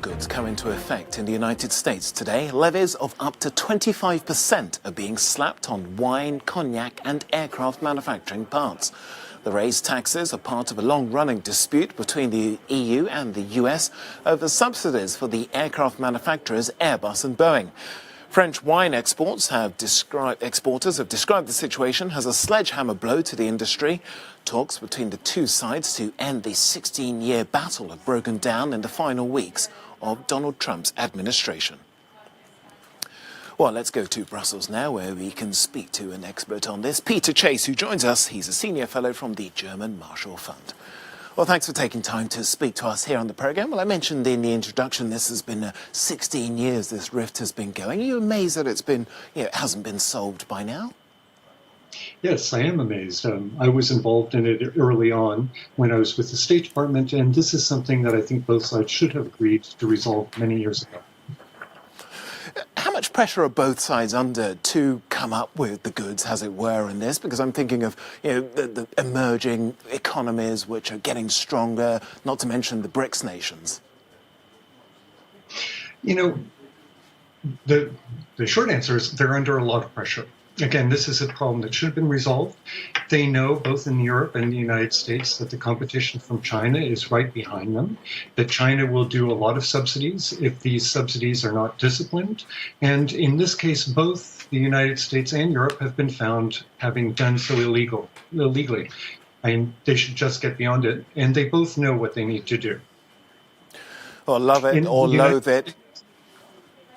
goods come into effect in the United States today, levies of up to 25% are being slapped on wine, cognac and aircraft manufacturing parts. The raised taxes are part of a long-running dispute between the EU and the US over subsidies for the aircraft manufacturers Airbus and Boeing. French wine exporters have described the situation as a sledgehammer blow to the industry. Talks between the two sides to end the 16-year battle have broken down in the final weeks of Donald Trump's administration. Well, let's go to Brussels now, where we can speak to an expert on this, Peter Chase, who joins us. He's a senior fellow from the German Marshall Fund. Well, thanks for taking time to speak to us here on the programme. Well, I mentioned in the introduction this has been 16 years this rift has been going. Are you amazed that it hasn't been solved by now? Yes, I am amazed. I was involved in it early on when I was with the State Department, and this is something that I think both sides should have agreed to resolve many years ago. How much pressure are both sides under to come up with the goods, as it were, in this? Because I'm thinking of the emerging economies which are getting stronger, not to mention the BRICS nations. The short answer is they're under a lot of pressure. Again, this is a problem that should have been resolved. They know, both in Europe and the United States, that the competition from China is right behind them, that China will do a lot of subsidies if these subsidies are not disciplined. And in this case, both the United States and Europe have been found having done so illegally. And they should just get beyond it. And they both know what they need to do. Or love it or loathe it.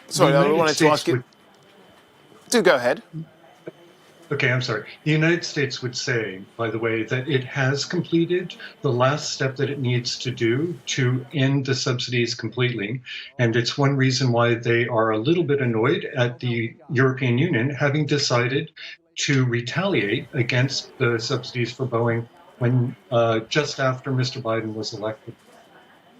Sorry, I wanted to ask you. Do go ahead. Okay, I'm sorry. The United States would say, by the way, that it has completed the last step that it needs to do to end the subsidies completely. And it's one reason why they are a little bit annoyed at the European Union having decided to retaliate against the subsidies for Boeing when just after Mr. Biden was elected.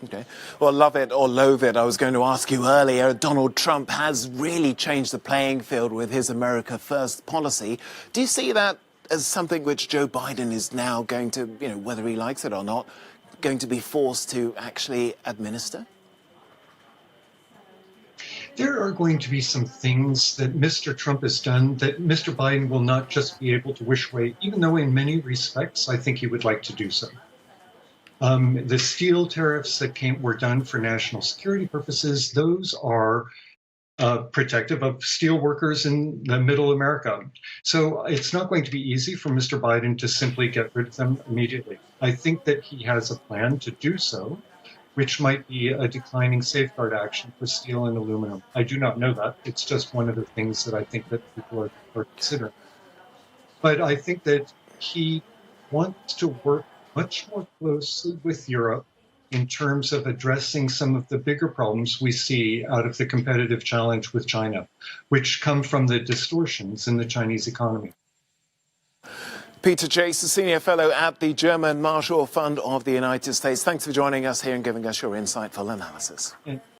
Okay. Well, love it or loathe it, I was going to ask you earlier, Donald Trump has really changed the playing field with his America First policy. Do you see that as something which Joe Biden is now going to, whether he likes it or not, going to be forced to actually administer? There are going to be some things that Mr. Trump has done that Mr. Biden will not just be able to wish away, even though in many respects I think he would like to do so. The steel tariffs that were done for national security purposes, those are protective of steel workers in the middle America. So it's not going to be easy for Mr. Biden to simply get rid of them immediately. I think that he has a plan to do so, which might be a declining safeguard action for steel and aluminum. I do not know that. It's just one of the things that I think that people are considering. But I think that he wants to work much more closely with Europe in terms of addressing some of the bigger problems we see out of the competitive challenge with China, which come from the distortions in the Chinese economy. Peter Chase, a senior fellow at the German Marshall Fund of the United States. Thanks for joining us here and giving us your insightful analysis.